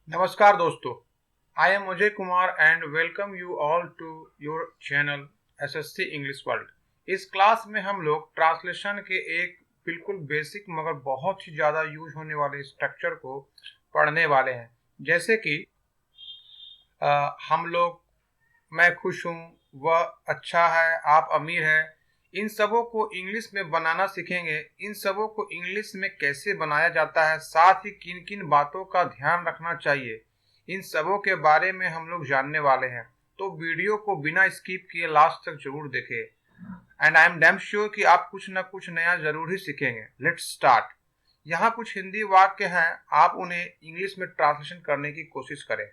नमस्कार दोस्तों, I am Ajay Kumar and welcome you all to your channel SSC English world. इस class में हम लोग ट्रांसलेशन के एक बिल्कुल बेसिक मगर बहुत ही ज़्यादा यूज होने वाले स्ट्रक्चर को पढ़ने वाले हैं। जैसे कि हम लोग मैं खुश हूँ, वह अच्छा है, आप अमीर हैं, इन सबों को इंग्लिश में बनाना सीखेंगे। इन सबों को इंग्लिश में कैसे बनाया जाता है, साथ ही किन किन बातों का ध्यान रखना चाहिए, इन सबों के बारे में हम लोग जानने वाले हैं। तो वीडियो को बिना स्किप किए लास्ट तक जरूर देखें and I am damn sure कि आप कुछ ना कुछ नया जरूर ही सीखेंगे। Let's start. यहाँ कुछ हिंदी वाक्य हैं, आप उन्हें इंग्लिश में ट्रांसलेशन करने की कोशिश करें।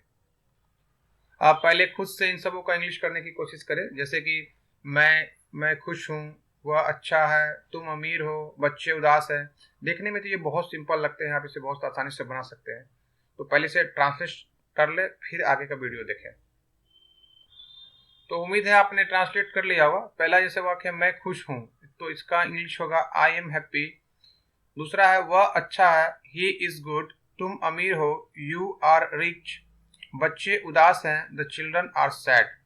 आप पहले खुद से इन सबों का इंग्लिश करने की कोशिश करें। जैसे कि मैं खुश हूँ, वह अच्छा है, तुम अमीर हो, बच्चे उदास हैं। देखने में तो ये बहुत सिंपल लगते हैं, आप इसे बहुत आसानी से बना सकते हैं। तो पहले से ट्रांसलेट कर ले, फिर आगे का वीडियो देखें। तो उम्मीद है आपने ट्रांसलेट कर लिया होगा। पहला जैसे वाक्य मैं खुश हूँ, तो इसका इंग्लिश होगा आई एम हैप्पी। दूसरा है वह अच्छा है, ही इज गुड। तुम अमीर हो, यू आर रिच। बच्चे उदास हैं, द चिल्ड्रन आर सैड।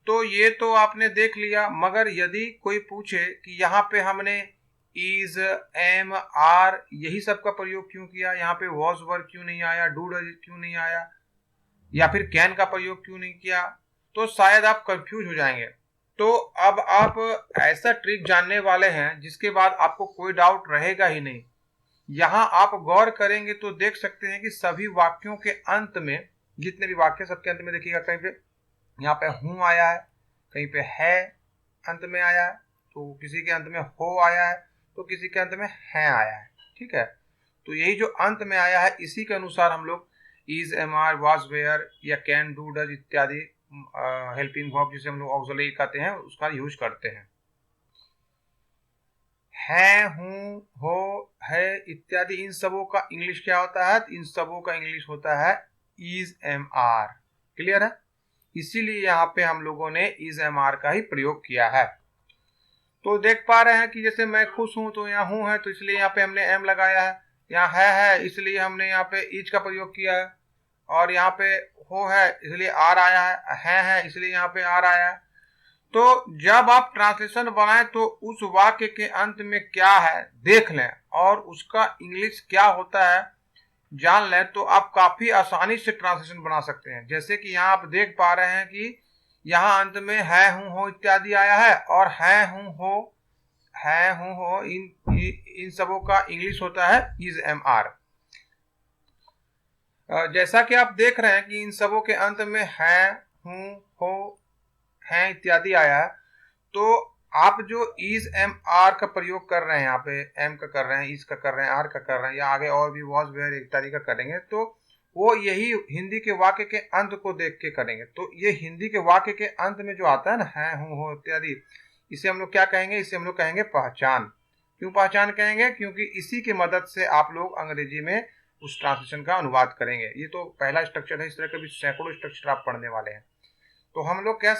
तो ये तो आपने देख लिया, मगर यदि कोई पूछे कि यहाँ पे हमने इज, एम, आर यही सब का प्रयोग क्यों किया, यहाँ पे वॉज वर क्यों नहीं आया, डू डज क्यों नहीं आया, या फिर कैन का प्रयोग क्यों नहीं किया, तो शायद आप कंफ्यूज हो जाएंगे। तो अब आप ऐसा ट्रिक जानने वाले हैं जिसके बाद आपको कोई डाउट रहेगा ही नहीं। यहाँ आप गौर करेंगे तो देख सकते हैं कि सभी वाक्यों के अंत में, जितने भी वाक्य सबके अंत में देखिएगा, कहीं पे यहाँ पे हूँ आया है, कहीं पे है अंत में आया है, तो किसी के अंत में हो आया है, तो किसी के अंत में है आया है। ठीक है, तो यही जो अंत में आया है इसी के अनुसार हम लोग is, am, are, was, were या कैन, डू, डज इत्यादि हेल्पिंग वर्ब जिसे हम लोग ऑक्सिलरी कहते हैं उसका यूज करते हैं। है, हूँ, हो, है इत्यादि इन सबों का इंग्लिश क्या होता है? इन सबों का इंग्लिश होता है इज, एम, आर। क्लियर है? इसीलिए यहाँ पे हम लोगों ने इज, एम, आर का ही प्रयोग किया है। तो देख पा रहे हैं कि जैसे मैं खुश हूं, तो यहाँ हूं है तो इसलिए यहाँ पे हमने एम लगाया है। यहाँ है इसलिए हमने यहाँ पे इज का प्रयोग किया है। और यहाँ पे हो है इसलिए आर आया है इसलिए यहाँ पे आर आया है। तो जब आप ट्रांसलेशन बनाएं तो उस वाक्य के अंत में क्या है देख लें और उसका इंग्लिश क्या होता है जान लें, तो आप काफी आसानी से ट्रांसलेशन बना सकते हैं। जैसे कि यहाँ आप देख पा रहे हैं कि यहाँ अंत में है, हूँ, हो इत्यादि आया है, और है, हूँ, हो इन सबों का इंग्लिश होता है इज, एम, आर। जैसा कि आप देख रहे हैं कि इन सबों के अंत में है, हूँ, हो, है इत्यादि आया है, तो आप जो इज, एम, आर का प्रयोग कर रहे हैं, यहाँ पे एम का कर रहे हैं, इज का कर रहे हैं, आर का कर रहे हैं, या आगे और भी वॉज, वेयर इत्यादि का करेंगे, तो वो यही हिंदी के वाक्य के अंत को देख के करेंगे। तो ये हिंदी के वाक्य के अंत में जो आता है ना, है, हूँ, हो इत्यादि, इसे हम लोग क्या कहेंगे? इसे हम लोग कहेंगे पहचान। क्यों पहचान कहेंगे? क्योंकि इसी की मदद से आप लोग अंग्रेजी में उस ट्रांसलेशन का अनुवाद करेंगे। ये तो पहला स्ट्रक्चर है, इस तरह के भी सैकड़ों स्ट्रक्चर आप पढ़ने वाले हैं। तो हम लोग कह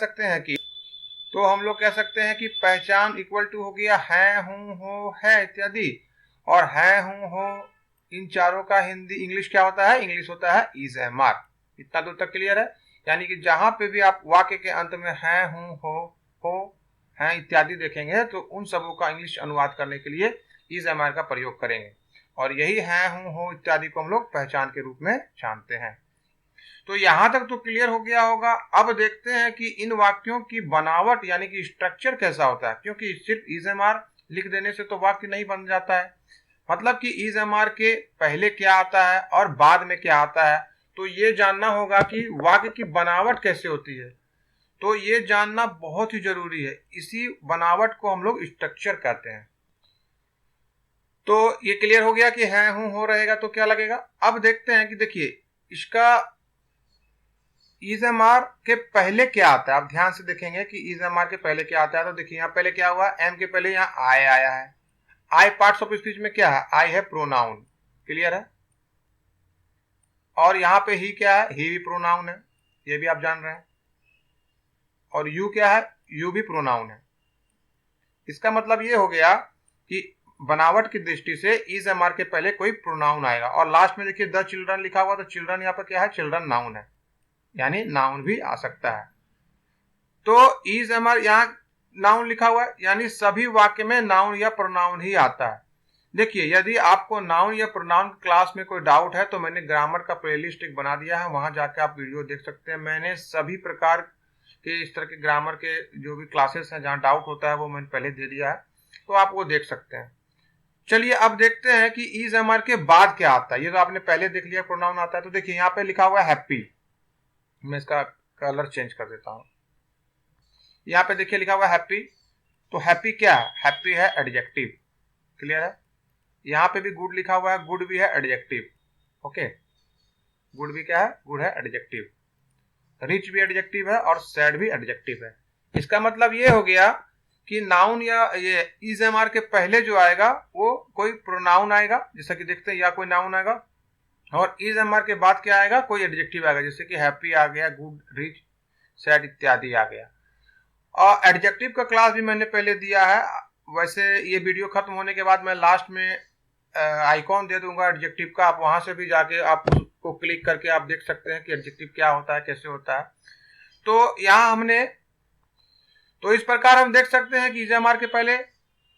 सकते हैं कि पहचान इक्वल टू हो गया है, हूँ, हो, है इत्यादि, और है, हूँ, हो इन चारों का हिंदी इंग्लिश क्या होता है? इंग्लिश होता है इज, एम, आर। इतना दूर तक क्लियर है? यानी कि जहां पे भी आप वाक्य के अंत में है, हूँ, हो, है इत्यादि देखेंगे तो उन सबों का इंग्लिश अनुवाद करने के लिए इज, एम, आर का प्रयोग करेंगे। और यही है, हूँ, हो इत्यादि को हम लोग पहचान के रूप में जानते हैं। तो यहां तक तो क्लियर हो गया होगा। अब देखते हैं कि इन वाक्यों की बनावट यानी कि स्ट्रक्चर कैसा होता है, क्योंकि सिर्फ इज, एम, आर लिख देने से तो वाक्य नहीं बन जाता है। मतलब कि इज, एम, आर के पहले क्या आता है और बाद में क्या आता है, तो ये जानना होगा कि वाक्य की बनावट कैसे होती है। तो ये जानना बहुत ही जरूरी है। इसी बनावट को हम लोग स्ट्रक्चर कहते हैं। तो ये क्लियर हो गया कि है, हूं, हो रहेगा तो क्या लगेगा। अब देखते हैं कि देखिए इसका इज, एम, आर के पहले क्या आता है। आप ध्यान से देखेंगे कि इज, एम, आर के पहले क्या आता है। तो देखिए यहाँ पहले क्या हुआ, एम के पहले यहाँ आई आया है। आई पार्ट्स ऑफ स्पीच में क्या है? आई है प्रोनाउन। क्लियर है? और यहाँ पे ही क्या है? ही भी प्रोनाउन है, ये भी आप जान रहे हैं। और यू क्या है? यू भी प्रोनाउन है। इसका मतलब ये हो गया कि बनावट की दृष्टि से इज एम आर के पहले कोई प्रोनाउन आएगा। और लास्ट में देखिए द चिल्ड्रन लिखा हुआ, तो चिल्ड्रन यहाँ पर क्या है, चिल्ड्रन नाउन है, यानी नाउन भी आ सकता है। तो इज एम आर यहाँ नाउन लिखा हुआ है, यानी सभी वाक्य में नाउन या प्रोनाउन ही आता है। देखिए यदि आपको नाउन या प्रोनाउन क्लास में कोई डाउट है तो मैंने ग्रामर का प्लेलिस्ट एक बना दिया है, वहां जाके आप वीडियो देख सकते हैं। मैंने सभी प्रकार के इस तरह के ग्रामर के जो भी क्लासेस हैं जहां डाउट होता है वो मैंने पहले दे दिया है, तो आप वो देख सकते हैं। चलिए अब देखते हैं कि इज एम आर के बाद क्या आता है। ये तो आपने पहले देख लिया प्रोनाउन आता है। तो देखिए यहाँ पे लिखा हुआ है हैप्पी, मैं इसका कलर चेंज कर देता हूँ। यहाँ पे देखिए लिखा हुआ है हैप्पी, तो हैप्पी क्या है, हैप्पी है एडजेक्टिव, क्लियर है। यहाँ पे भी गुड लिखा हुआ है, गुड भी है एडजेक्टिव, ओके, गुड भी क्या है, गुड है एडजेक्टिव। रिच भी एडजेक्टिव है और सैड भी एडजेक्टिव है। इसका मतलब ये हो गया कि नाउन या ये इज एम आर के पहले जो आएगा वो कोई प्रोनाउन आएगा, जैसा कि देखते हैं, या कोई नाउन आएगा, और इज एम आर के बाद क्या आएगा, कोई एडजेक्टिव आएगा, जैसे कि हैप्पी आ गया, गुड, रिच, सैड इत्यादि आ गया। और एडजेक्टिव का क्लास भी मैंने पहले दिया है। वैसे ये वीडियो खत्म होने के बाद मैं लास्ट में आइकॉन दे दूंगा एडजेक्टिव का, आप वहां से भी जाके आप उसको क्लिक करके आप देख सकते हैं कि एडजेक्टिव क्या होता है, कैसे होता है। तो यहाँ हमने, तो इस प्रकार हम देख सकते हैं कि इज एम आर के पहले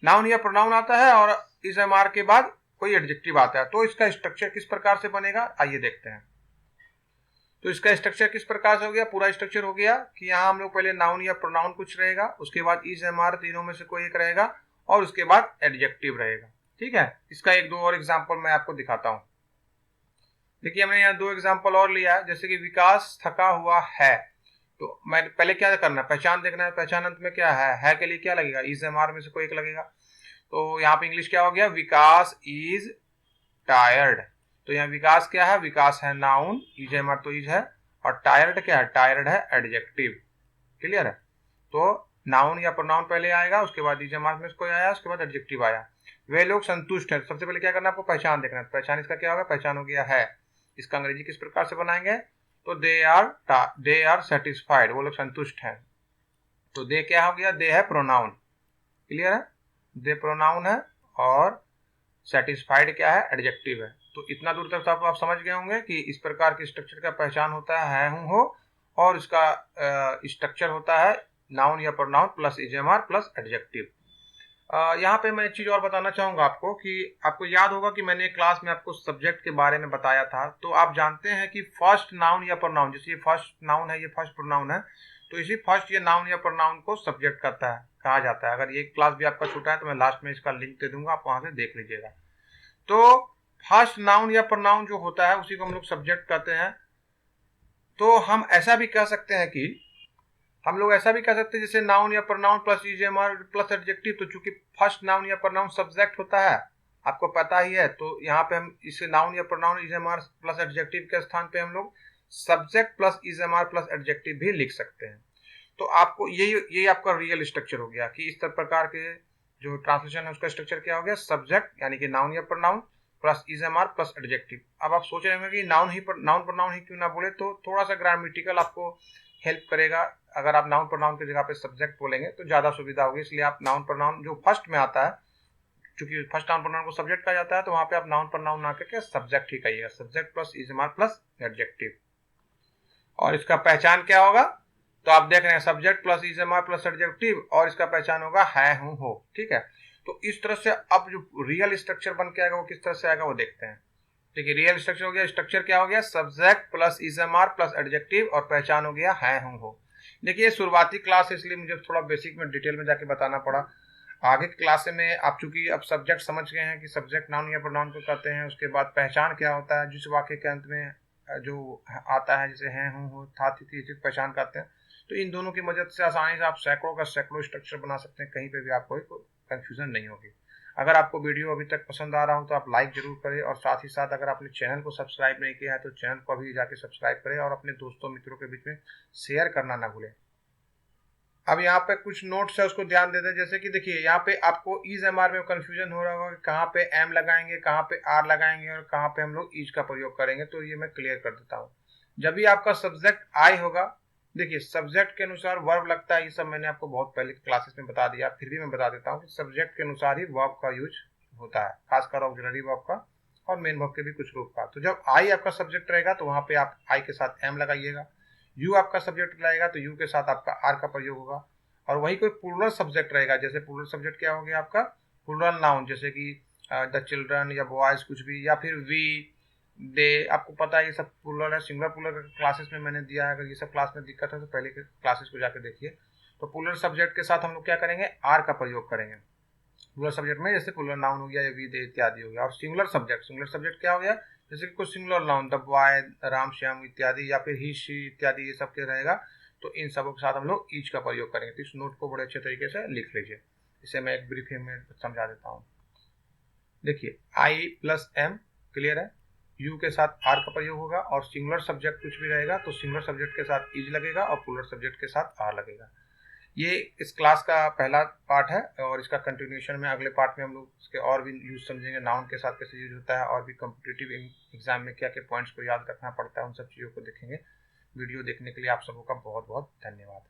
नाउन या प्रोनाउन आता है और इज एम आर के बाद कोई एडजेक्टिव आता है। तो इसका स्ट्रक्चर किस प्रकार से बनेगा, आइए देखते हैं। तो इसका स्ट्रक्चर किस प्रकार से हो गया, पूरा स्ट्रक्चर हो गया कि यहाँ हम लोग पहले नाउन या प्रोनाउन कुछ रहेगा, उसके बाद इज एम आर, तीनों में से कोई एक रहेगा, और उसके बाद एडजेक्टिव रहेगा, ठीक है। इसका एक दो और एग्जाम्पल मैं आपको दिखाता हूँ। देखिए हमने यहाँ दो एग्जाम्पल और लिया है, जैसे कि विकास थका हुआ है, तो मैं पहले क्या करना है, पहचान देखना है। पहचान अंत में क्या है के लिए क्या लगेगा, इज एम आर में से कोई एक लगेगा। तो यहाँ पे इंग्लिश क्या हो गया, विकास इज टायर्ड। तो यहाँ विकास क्या है, विकास है नाउन, इज एम आर तो इज है, और टायर्ड क्या है, टायर्ड है एडजेक्टिव, क्लियर है। तो नाउन या प्रोनाउन पहले आएगा, उसके बाद इज एम आर में कोई आया, उसके बाद एडजेक्टिव आया। वे लोग संतुष्ट हैं, सबसे पहले क्या करना है, आपको पहचान देखना है। पहचान इसका क्या होगा, पहचान हो गया है। इसका अंग्रेजी किस प्रकार से बनाएंगे, तो दे आर सेटिस्फाइड, वो लोग संतुष्ट हैं। तो दे क्या हो गया, दे है प्रोनाउन, क्लियर है, दे प्रोनाउन है, और सेटिस्फाइड क्या है, एडजेक्टिव है। तो इतना दूर तक तो आप समझ गए होंगे कि इस प्रकार के स्ट्रक्चर का पहचान होता है हूं हो, और इसका स्ट्रक्चर होता है नाउन या pronoun plus is am are plus adjective. यहाँ पे मैं एक चीज और बताना चाहूंगा आपको कि आपको याद होगा कि मैंने क्लास में आपको सब्जेक्ट के बारे में बताया था। तो आप जानते हैं कि फर्स्ट नाउन या प्रोनाउन, जैसे ये फर्स्ट नाउन है, ये फर्स्ट प्रोनाउन है, तो इसी फर्स्ट ये नाउन या प्रोनाउन को सब्जेक्ट करता है, कहा जाता है। अगर ये क्लास भी आपका छूटा है तो मैं लास्ट में इसका लिंक दे दूंगा, आप वहां से देख लीजिएगा। तो फर्स्ट नाउन या प्रोनाउन जो होता है उसी को हम लोग सब्जेक्ट कहते हैं। तो हम ऐसा भी कह सकते हैं कि जैसे नाउन या pronoun plus is am are plus adjective, तो चूंकि फर्स्ट नाउन या प्रोनाउन सब्जेक्ट होता है, आपको पता ही है, तो यहाँ पे हम इसे नाउन या pronoun is am are plus adjective के स्थान पे हम लोग subject plus is am are plus adjective भी लिख सकते हैं। तो आपको यही आपका रियल स्ट्रक्चर हो गया कि इस प्रकार के जो ट्रांसलेशन है उसका स्ट्रक्चर क्या हो गया, सब्जेक्ट यानी कि नाउन या pronoun plus is am are plus adjective. अब आप सोच रहे होंगे कि नाउन प्रोनाउन ही क्यों ना बोले, तो थोड़ा सा ग्रामेटिकल आपको हेल्प करेगा। अगर आप नाउन प्रोनाउन की जगह पे सब्जेक्ट बोलेंगे तो ज्यादा सुविधा होगी, इसलिए आप नाउन प्रोनाउन जो फर्स्ट में आता है, चूंकि फर्स्ट नाउन प्रोनाउन को सब्जेक्ट कहा जाता है, तो वहां पे आप नाउन प्रोनाउन ना करके सब्जेक्ट ही कहिएगा, subject plus is am are plus adjective. और इसका पहचान क्या होगा, तो आप देख रहे हैं subject plus is am are plus adjective, और इसका पहचान होगा है हूं हो, ठीक है। तो इस तरह से अब जो रियल स्ट्रक्चर बन के आएगा वो किस तरह से आएगा वो देखते हैं। देखिए रियल स्ट्रक्चर हो गया, स्ट्रक्चर क्या हो गया, subject plus is am are plus adjective, और पहचान हो गया है हूं हो। देखिए शुरुआती क्लास है इसलिए मुझे थोड़ा बेसिक में डिटेल में जाके बताना पड़ा। आगे की क्लास में आप चूंकि अब सब्जेक्ट समझ गए हैं कि सब्जेक्ट नाउन या प्रोनाउन को कहते हैं, उसके बाद पहचान क्या होता है, जिस वाक्य के अंत में जो आता है, जैसे है हूं हो था थी पहचान कहते हैं। तो इन दोनों की मदद से आसानी से आप सैकड़ों का सैकड़ों स्ट्रक्चर बना सकते हैं, कहीं पे भी आपको कंफ्यूजन नहीं होगी। अगर आपको वीडियो अभी तक पसंद आ रहा हो तो आप लाइक जरूर करें, और साथ ही साथ अगर आपने चैनल को सब्सक्राइब नहीं किया है तो चैनल को अभी जाके सब्सक्राइब करें, और अपने दोस्तों मित्रों के बीच में शेयर करना ना भूलें। अब यहाँ पे कुछ नोट्स है उसको ध्यान देते हैं। जैसे कि देखिए यहाँ पे आपको इज एम आर में कंफ्यूजन हो रहा होगा कि कहाँ पे एम लगाएंगे, कहाँ पे आर लगाएंगे, और कहाँ पे हम लोग इज का प्रयोग करेंगे। तो ये मैं क्लियर कर देता हूँ। जब भी आपका सब्जेक्ट आई होगा, देखिए सब्जेक्ट के अनुसार वर्ब लगता है, ये सब मैंने आपको बहुत पहले क्लासेस में बता दिया, फिर भी मैं बता देता हूँ कि सब्जेक्ट के अनुसार ही वर्ब का यूज होता है, खासकर ऑक्सिलरी वर्ब का और मेन वर्ब के भी कुछ रूप का। तो जब आई आपका सब्जेक्ट रहेगा तो वहां पे आप आई के साथ एम लगाइएगा, यू आपका सब्जेक्ट रहेगा तो यू के साथ आपका आर का प्रयोग होगा। और वही कोई प्लूरल सब्जेक्ट रहेगा, जैसे प्लूरल सब्जेक्ट क्या हो गया आपका, प्लूरल नाउन, जैसे कि द चिल्ड्रन या बॉयज कुछ भी, या फिर वी दे, आपको पता है ये सब प्लूरल है। सिंगुलर प्लूरल क्लासेस में मैंने दिया है, अगर ये सब क्लास में दिक्कत है तो पहले के क्लासेस को जाकर देखिए। तो प्लूरल सब्जेक्ट के साथ हम लोग क्या करेंगे, आर का प्रयोग करेंगे प्लूरल सब्जेक्ट में, जैसे प्लूरल नाउन हो गया या वी दे इत्यादि हो गया। और सिंगुलर सब्जेक्ट क्या हो गया, जैसे कि कुछ singular noun the boy, Ram Shyam इत्यादि, या फिर ही शी इत्यादि, ये सब के रहेगा। तो इन सबों के साथ हम लोग ईच का प्रयोग करेंगे। तो इस नोट को बड़े अच्छे तरीके से लिख लीजिए। इसे मैं एक ब्रीफिंग में समझा देता हूँ। देखिए आई प्लस एम, क्लियर है, यू के साथ आर का प्रयोग होगा, और सिंगुलर सब्जेक्ट कुछ भी रहेगा तो सिंगुलर सब्जेक्ट के साथ इज लगेगा और प्लूरल सब्जेक्ट के साथ आर लगेगा। ये इस क्लास का पहला पार्ट है, और इसका कंटिन्यूएशन में अगले पार्ट में हम लोग इसके और भी यूज समझेंगे, नाउन के साथ कैसे यूज होता है, और भी कॉम्पिटिटिव एग्जाम में क्या क्या पॉइंट्स को याद रखना पड़ता है, उन सब चीज़ों को देखेंगे। वीडियो देखने के लिए आप सबों का बहुत बहुत धन्यवाद।